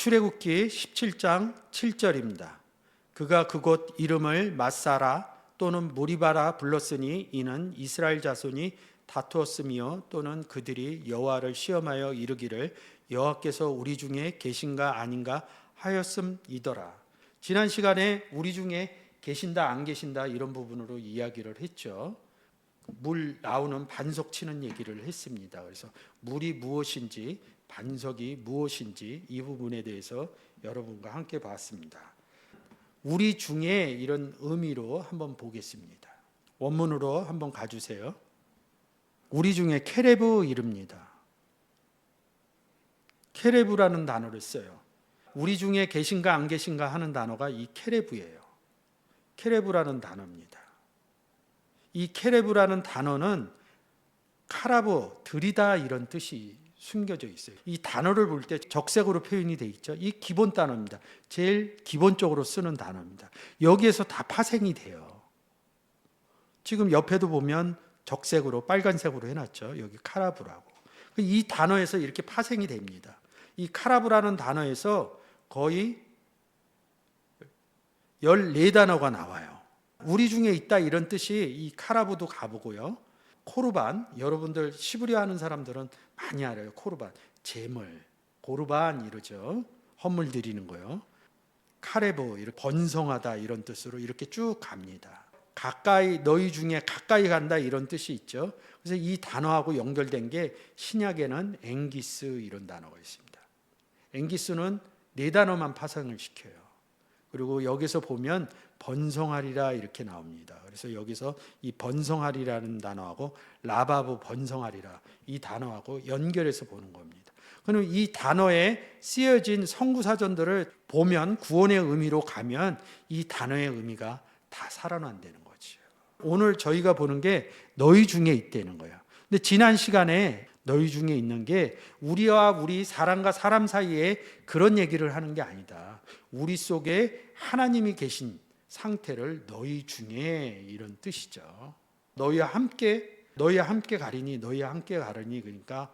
출애굽기 17장 7절입니다. 그가 그곳 이름을 마사라 또는 무리바라 불렀으니 이는 이스라엘 자손이 다투었으며 또는 그들이 여호와를 시험하여 이르기를 여호와께서 우리 중에 계신가 아닌가 하였음이더라. 지난 시간에 우리 중에 계신다 안 계신다 이런 부분으로 이야기를 했죠. 물 나오는 반석 치는 얘기를 했습니다. 그래서 물이 무엇인지 반석이 무엇인지 이 부분에 대해서 여러분과 함께 봤습니다. 우리 중에 이런 의미로 한번 보겠습니다. 원문으로 한번 가주세요. 우리 중에 케레브 이릅니다. 케레브라는 단어를 써요. 우리 중에 계신가 안 계신가 하는 단어가 이 케레브예요. 케레브라는 단어입니다. 이 케레브라는 단어는 카라브, 들이다 이런 뜻이 숨겨져 있어요. 이 단어를 볼 때 적색으로 표현이 돼 있죠. 이 기본 단어입니다. 제일 기본적으로 쓰는 단어입니다. 여기에서 다 파생이 돼요. 지금 옆에도 보면 적색으로 빨간색으로 해놨죠. 여기 카라브라고. 이 단어에서 이렇게 파생이 됩니다. 이 카라브라는 단어에서 거의 14단어가 나와요. 우리 중에 있다 이런 뜻이 이 카라브도 가보고요. 코르반, 여러분들 시브리어 하는 사람들은 많이 알아요. 코르반, 제물, 고르반 이러죠. 헌물 드리는 거요. 카레브, 이렇게 번성하다 이런 뜻으로 이렇게 쭉 갑니다. 가까이, 너희 중에 가까이 간다 이런 뜻이 있죠. 그래서 이 단어하고 연결된 게 신약에는 앵기스 이런 단어가 있습니다. 앵기스는 4단어만 파생을 시켜요. 그리고 여기서 보면 번성하리라 이렇게 나옵니다. 그래서 여기서 이 번성하리라는 단어하고 라바브 번성하리라 이 단어하고 연결해서 보는 겁니다. 그럼 이 단어에 쓰여진 성구사전들을 보면 구원의 의미로 가면 이 단어의 의미가 다 살아난다는 거죠. 오늘 저희가 보는 게 너희 중에 있다는 거야. 근데 지난 시간에 너희 중에 있는 게 우리와 우리 사람과 사람 사이에 그런 얘기를 하는 게 아니다. 우리 속에 하나님이 계신 상태를 너희 중에 이런 뜻이죠. 너희와 함께 가리니 너희와 함께 가리니 그러니까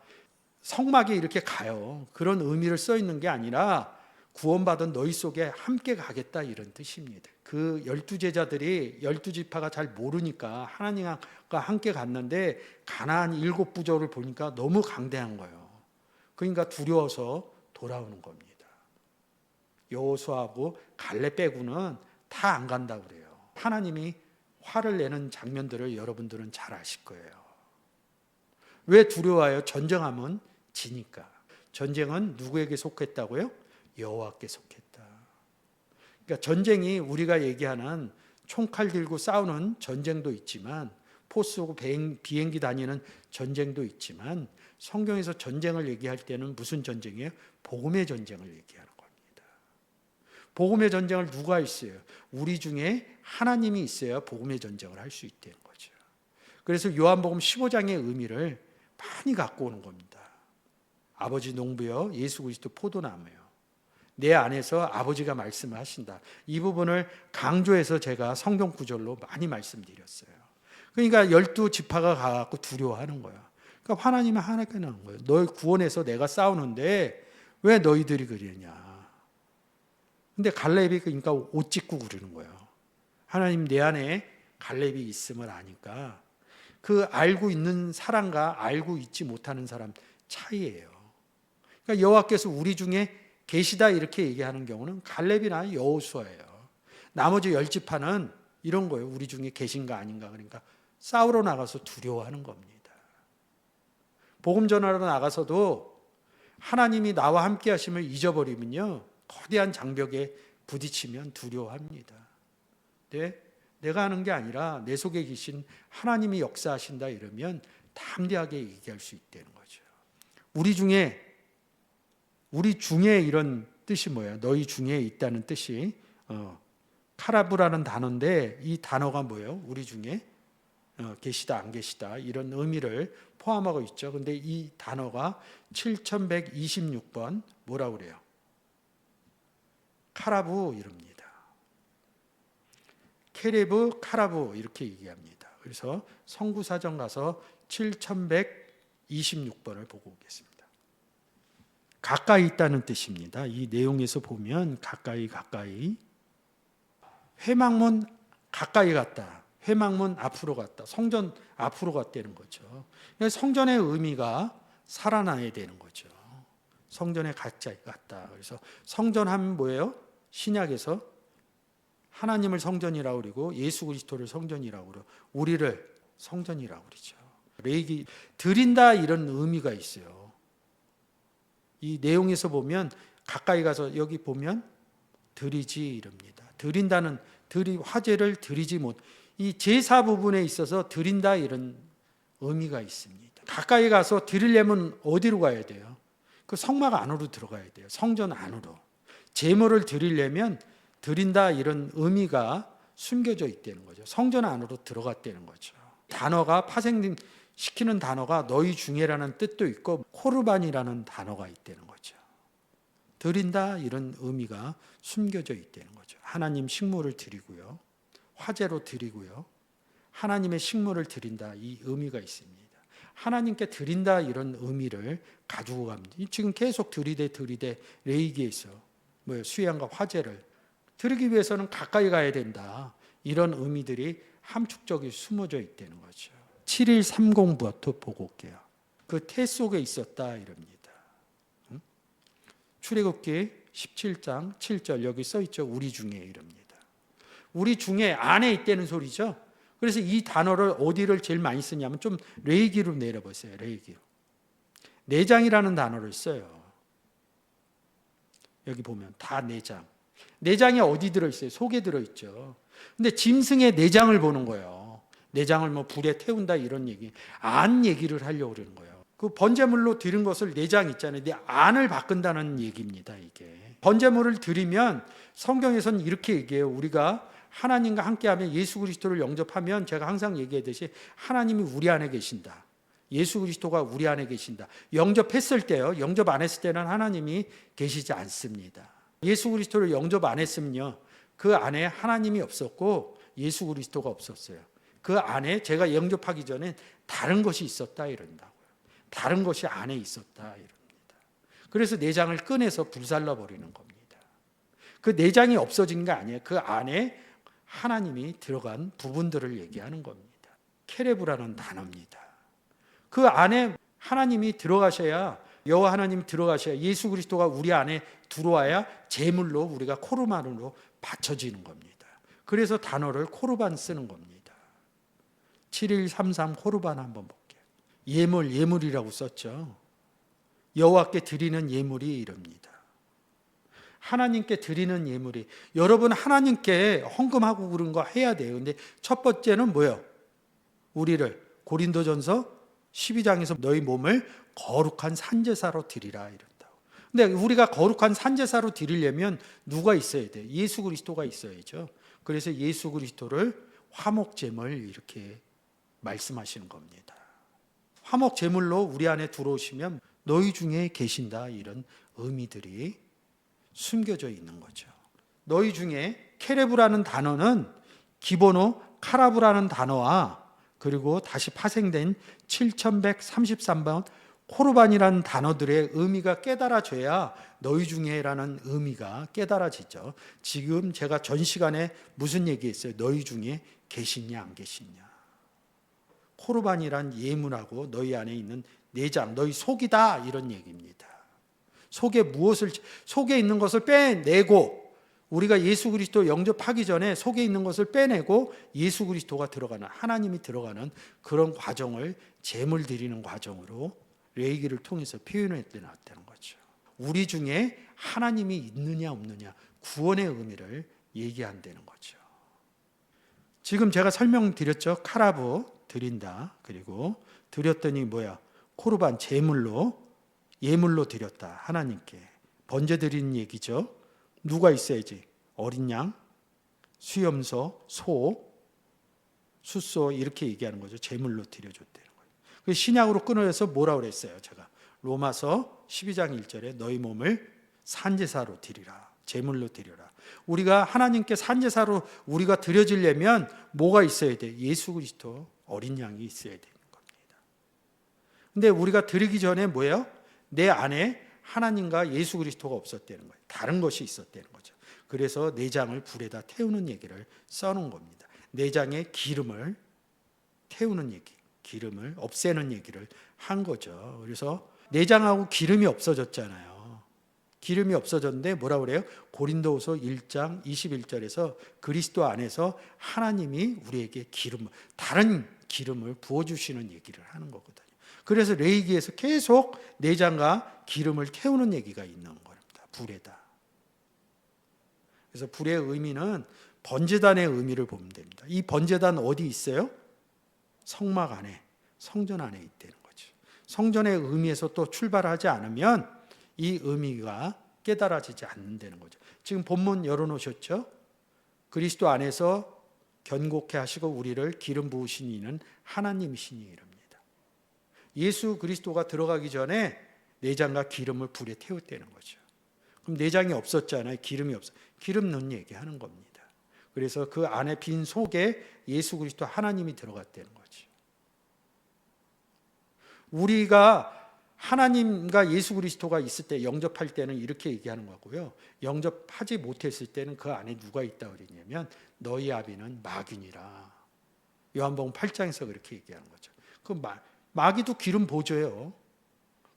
성막에 이렇게 가요. 그런 의미를 써 있는 게 아니라 구원받은 너희 속에 함께 가겠다 이런 뜻입니다. 그 12제자들이 12지파가 잘 모르니까 하나님과 함께 갔는데 가나안 7부족을 보니까 너무 강대한 거예요. 그러니까 두려워서 돌아오는 겁니다. 여호수아하고 갈렙 빼고는 다 안 간다고 그래요. 하나님이 화를 내는 장면들을 여러분들은 잘 아실 거예요. 왜 두려워해요? 전쟁하면 지니까. 전쟁은 누구에게 속했다고요? 여호와께 속했다. 그러니까 전쟁이 우리가 얘기하는 총칼 들고 싸우는 전쟁도 있지만 포 쏘고 비행기 다니는 전쟁도 있지만 성경에서 전쟁을 얘기할 때는 무슨 전쟁이에요? 복음의 전쟁을 얘기하는 겁니다. 복음의 전쟁을 누가 있어요? 우리 중에 하나님이 있어야 복음의 전쟁을 할 수 있다는 거죠. 그래서 요한복음 15장의 의미를 많이 갖고 오는 겁니다. 아버지 농부여 예수 그리스도 포도나무요. 내 안에서 아버지가 말씀을 하신다. 이 부분을 강조해서 제가 성경 구절로 많이 말씀드렸어요. 그러니까 12지파가 가갖고 두려워하는 거야. 그러니까 하나님은 하나님께 나온 거예요. 널 구원해서 내가 싸우는데 왜 너희들이 그러냐. 근데 갈렙이 그러니까 옷 찢고 그러는 거예요. 하나님 내 안에 갈렙이 있음을 아니까 그 알고 있는 사람과 알고 있지 못하는 사람 차이예요. 그러니까 여호와께서 우리 중에 계시다 이렇게 얘기하는 경우는 갈렙이나 여호수아예요. 나머지 10지파는 이런 거예요. 우리 중에 계신가 아닌가 그러니까 싸우러 나가서 두려워하는 겁니다. 복음 전하러 나가서도 하나님이 나와 함께 하심을 잊어버리면요. 거대한 장벽에 부딪히면 두려워합니다. 근데 내가 하는 게 아니라 내 속에 계신 하나님이 역사하신다 이러면 담대하게 얘기할 수 있다는 거죠. 우리 중에 이런 뜻이 뭐예요? 너희 중에 있다는 뜻이 카라브라는 단어인데 이 단어가 뭐예요? 우리 중에 계시다 안 계시다 이런 의미를 포함하고 있죠. 근데 이 단어가 7126번 뭐라고 그래요? 카라브 이럽니다. 케레브 카라브 이렇게 얘기합니다. 그래서 성구사전 가서 7126번을 보고 오겠습니다. 가까이 있다는 뜻입니다. 이 내용에서 보면 가까이 회막문 가까이 갔다. 회막문 앞으로 갔다. 성전 앞으로 갔다는 거죠. 성전의 의미가 살아나야 되는 거죠. 성전에 가까이 갔다. 그래서 성전 하면 뭐예요? 신약에서 하나님을 성전이라고 그러고 예수 그리스도를 성전이라고 그러고 우리를 성전이라고 그러죠. 레이기 드린다 이런 의미가 있어요. 이 내용에서 보면 가까이 가서 여기 보면 드리지 이럽니다. 드린다는 화제를 드리지 못. 이 제사 부분에 있어서 드린다 이런 의미가 있습니다. 가까이 가서 드리려면 어디로 가야 돼요? 그 성막 안으로 들어가야 돼요. 성전 안으로. 제물을 드리려면 드린다 이런 의미가 숨겨져 있다는 거죠. 성전 안으로 들어갔다는 거죠. 단어가 파생시키는 단어가 너희 중에라는 뜻도 있고 코르반이라는 단어가 있다는 거죠. 드린다 이런 의미가 숨겨져 있다는 거죠. 하나님 식물을 드리고요. 화제로 드리고요. 하나님의 식물을 드린다 이 의미가 있습니다. 하나님께 드린다 이런 의미를 가지고 갑니다. 지금 계속 드리되 레이기에서 수양과 화제를 드리기 위해서는 가까이 가야 된다. 이런 의미들이 함축적이 숨어져 있다는 거죠. 7130부터 보고 올게요. 그 태 속에 있었다 이럽니다. 출애굽기 17장 7절 여기 써 있죠. 우리 중에 이럽니다. 우리 중에 안에 있다는 소리죠. 그래서 이 단어를 어디를 제일 많이 쓰냐면 좀 레이기로 내려보세요. 레이기로. 내장이라는 단어를 써요. 여기 보면 다 내장. 내장이 어디 들어있어요? 속에 들어있죠. 근데 짐승의 내장을 보는 거예요. 내장을 불에 태운다 이런 얘기. 안 얘기를 하려고 그러는 거예요. 그 번제물로 드린 것을 내장 있잖아요. 근데 안을 바꾼다는 얘기입니다. 이게. 번제물을 드리면 성경에서는 이렇게 얘기해요. 우리가 하나님과 함께하면 예수 그리스도를 영접하면 제가 항상 얘기하듯이 하나님이 우리 안에 계신다. 예수 그리스도가 우리 안에 계신다. 영접했을 때요. 영접 안 했을 때는 하나님이 계시지 않습니다. 예수 그리스도를 영접 안 했으면요. 그 안에 하나님이 없었고 예수 그리스도가 없었어요. 그 안에 제가 영접하기 전에 다른 것이 있었다 이런다고요. 다른 것이 안에 있었다 이럽니다. 그래서 내장을 꺼내서 불살라 버리는 겁니다. 그 내장이 없어진 게 아니에요. 그 안에 하나님이 들어간 부분들을 얘기하는 겁니다. 케레브라는 단어입니다. 그 안에 하나님이 들어가셔야 여호와 하나님이 들어가셔야 예수 그리스도가 우리 안에 들어와야 제물로 우리가 코르반으로 바쳐지는 겁니다. 그래서 단어를 코르반 쓰는 겁니다. 7133 코르반 한번 볼게요. 예물이라고 썼죠. 여호와께 드리는 예물이 이럽니다. 하나님께 드리는 예물이 여러분 하나님께 헌금하고 그런 거 해야 돼요. 근데 첫 번째는 뭐예요? 우리를 고린도전서 12장에서 너희 몸을 거룩한 산제사로 드리라 이런다고. 근데 우리가 거룩한 산제사로 드리려면 누가 있어야 돼? 예수 그리스도가 있어야죠. 그래서 예수 그리스도를 화목제물 이렇게 말씀하시는 겁니다. 화목제물로 우리 안에 들어오시면 너희 중에 계신다 이런 의미들이 숨겨져 있는 거죠. 너희 중에 케레브라는 단어는 기본어 카라브라는 단어와 그리고 다시 파생된 7133번 코르반이라는 단어들의 의미가 깨달아져야 너희 중에라는 의미가 깨달아지죠. 지금 제가 전 시간에 무슨 얘기했어요? 너희 중에 계시냐 안 계시냐. 코르반이란 예물하고 너희 안에 있는 내장, 너희 속이다 이런 얘기입니다. 속에 있는 것을 빼내고 우리가 예수 그리스도 영접하기 전에 속에 있는 것을 빼내고 예수 그리스도가 들어가는 하나님이 들어가는 그런 과정을 제물 드리는 과정으로 레이기를 통해서 표현했다는 거죠. 우리 중에 하나님이 있느냐 없느냐 구원의 의미를 얘기한다는 거죠. 지금 제가 설명드렸죠. 카라브 드린다. 그리고 드렸더니 뭐야? 코르반 예물로 드렸다. 하나님께 번제 드리는 얘기죠. 누가 있어야지? 어린 양, 수염소, 소, 숫소 이렇게 얘기하는 거죠. 제물로 드려줬다는 거예요. 그 신약으로 끊어서 뭐라고 그랬어요? 제가 로마서 12장 1절에 너희 몸을 산제사로 드리라. 제물로 드려라. 우리가 하나님께 산제사로 우리가 드려지려면 뭐가 있어야 돼? 예수 그리스도 어린 양이 있어야 되는 겁니다. 근데 우리가 드리기 전에 뭐예요? 내 안에 하나님과 예수 그리스도가 없었다는 거예요. 다른 것이 있었다는 거죠. 그래서 내장을 불에다 태우는 얘기를 써놓은 겁니다. 내장에 기름을 태우는 얘기, 기름을 없애는 얘기를 한 거죠. 그래서 내장하고 기름이 없어졌잖아요. 기름이 없어졌는데 뭐라 그래요? 고린도후서 1장 21절에서 그리스도 안에서 하나님이 우리에게 다른 기름을 부어주시는 얘기를 하는 거거든요. 그래서 레위기에서 계속 내장과 기름을 태우는 얘기가 있는 겁니다. 불에다. 그래서 불의 의미는 번제단의 의미를 보면 됩니다. 이 번제단 어디 있어요? 성막 안에, 성전 안에 있다는 거죠. 성전의 의미에서 또 출발하지 않으면 이 의미가 깨달아지지 않는다는 거죠. 지금 본문 열어놓으셨죠? 그리스도 안에서 견고케 하시고 우리를 기름 부으신 이는 하나님이시니 이랍니다. 예수 그리스도가 들어가기 전에 내장과 기름을 불에 태웠다는 거죠. 그럼 내장이 없었잖아요. 기름이 없어. 기름 넣는 얘기하는 겁니다. 그래서 그 안에 빈 속에 예수 그리스도 하나님이 들어갔다는 거죠. 우리가 하나님과 예수 그리스도가 있을 때 영접할 때는 이렇게 얘기하는 거고요. 영접하지 못했을 때는 그 안에 누가 있다 그러냐면 너희 아비는 마귀니라. 요한복음 8장에서 그렇게 얘기하는 거죠. 그 마귀도 기름 보조예요.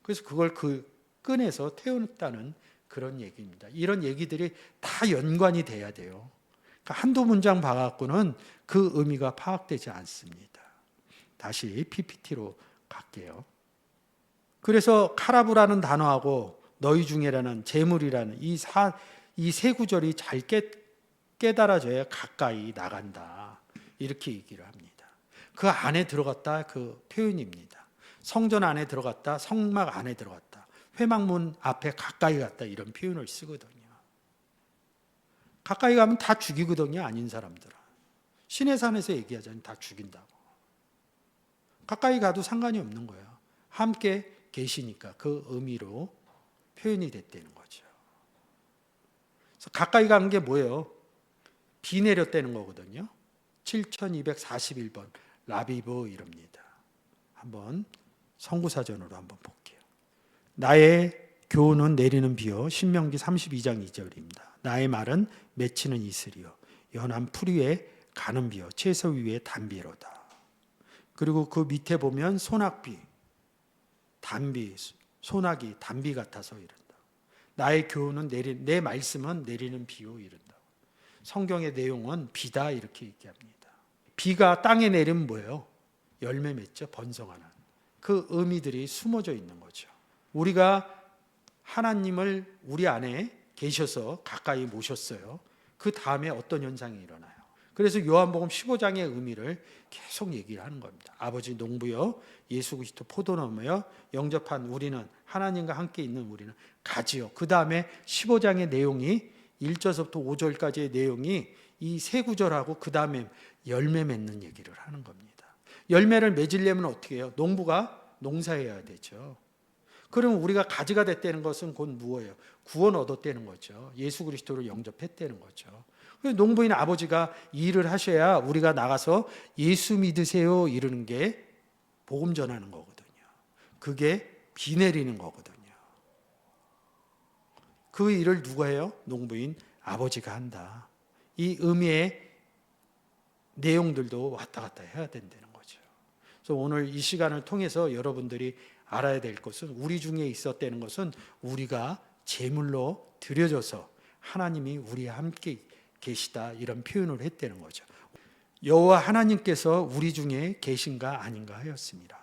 그래서 그걸 꺼내서 태웠다는 그런 얘기입니다. 이런 얘기들이 다 연관이 돼야 돼요. 그러니까 한두 문장 봐갖고는 그 의미가 파악되지 않습니다. 다시 PPT로 갈게요. 그래서 카라브라는 단어하고 너희 중에라는 재물이라는 이 세 구절이 잘 깨달아져야 가까이 나간다. 이렇게 얘기를 합니다. 그 안에 들어갔다 그 표현입니다. 성전 안에 들어갔다, 성막 안에 들어갔다, 회막문 앞에 가까이 갔다 이런 표현을 쓰거든요. 가까이 가면 다 죽이거든요. 아닌 사람들은. 신의 산에서 얘기하자면 다 죽인다고. 가까이 가도 상관이 없는 거예요. 함께 계시니까 그 의미로 표현이 됐다는 거죠. 그래서 가까이 가는 게 뭐예요? 비 내렸다는 거거든요. 7241번 라비브 이럽니다. 한번 성구사전으로 한번 볼게요. 나의 교훈은 내리는 비요. 신명기 32장 2절입니다. 나의 말은 맺히는 이슬이요 연한 풀 위에 가는 비요 채소 위에 단비로다. 그리고 그 밑에 보면 소낙비, 단비, 소나기, 단비 같아서 이른다. 나의 교훈은 내 말씀은 내리는 비요 이른다. 성경의 내용은 비다 이렇게 얘기합니다. 비가 땅에 내리면 뭐예요? 열매 맺죠. 번성하는. 그 의미들이 숨어져 있는 거죠. 우리가 하나님을 우리 안에 계셔서 가까이 모셨어요. 그 다음에 어떤 현상이 일어나요? 그래서 요한복음 15장의 의미를 계속 얘기를 하는 겁니다. 아버지 농부여 예수 그리스도 포도나무여 영접한 우리는 하나님과 함께 있는 우리는 가지요. 그 다음에 15장의 내용이 1절부터 5절까지의 내용이 이 세 구절하고 그 다음에 열매 맺는 얘기를 하는 겁니다. 열매를 맺으려면 어떻게 해요? 농부가 농사해야 되죠. 그럼 우리가 가지가 됐다는 것은 곧 무엇이에요? 구원 얻었다는 거죠. 예수 그리스도를 영접했다는 거죠. 농부인 아버지가 일을 하셔야 우리가 나가서 예수 믿으세요 이러는 게 복음 전하는 거거든요. 그게 비 내리는 거거든요. 그 일을 누가 해요? 농부인 아버지가 한다. 이 의미의 내용들도 왔다 갔다 해야 된다는 거죠. 그래서 오늘 이 시간을 통해서 여러분들이 알아야 될 것은 우리 중에 있었다는 것은 우리가 제물로 드려져서 하나님이 우리와 함께 계시다 이런 표현을 했다는 거죠. 여호와 하나님께서 우리 중에 계신가 아닌가 하였습니다.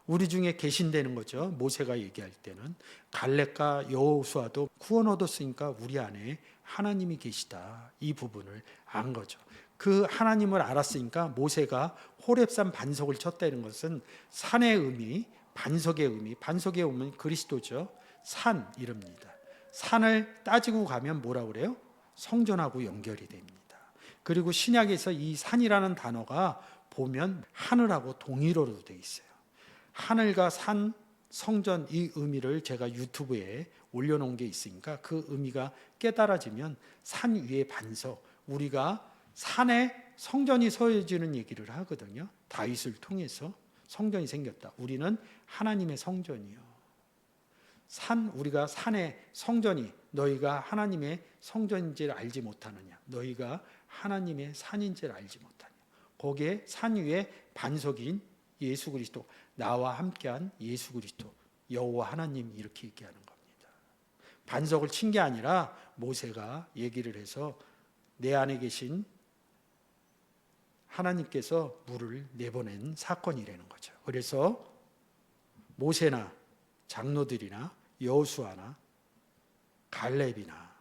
우리 중에 계신다는 거죠. 모세가 얘기할 때는 갈렙과 여호수아도 구원 얻었으니까 우리 안에 하나님이 계시다 이 부분을 안 거죠. 그 하나님을 알았으니까 모세가 호렙산 반석을 쳤다는 것은 산의 의미, 반석의 의미, 반석에 오면 그리스도죠. 산 이릅니다. 산을 따지고 가면 뭐라고 그래요? 성전하고 연결이 됩니다. 그리고 신약에서 이 산이라는 단어가 보면 하늘하고 동일어로 되어 있어요. 하늘과 산, 성전 이 의미를 제가 유튜브에 올려놓은 게 있으니까 그 의미가 깨달아지면 산 위의 반석, 우리가 산에 성전이 서해지는 얘기를 하거든요. 다윗을 통해서 성전이 생겼다. 우리는 하나님의 성전이요. 우리가 산의 성전이 너희가 하나님의 성전인지를 알지 못하느냐? 너희가 하나님의 산인지를 알지 못하냐? 거기에 산 위에 반석인 예수 그리스도, 나와 함께한 예수 그리스도, 여호와 하나님 이렇게 얘기하는 겁니다. 반석을 친 게 아니라 모세가 얘기를 해서 내 안에 계신 하나님께서 물을 내보낸 사건이라는 거죠. 그래서 모세나 장로들이나 여호수아나 갈렙이나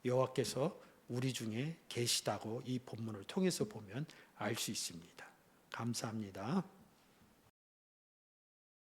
여호와께서 우리 중에 계시다고 이 본문을 통해서 보면 알 수 있습니다. 감사합니다.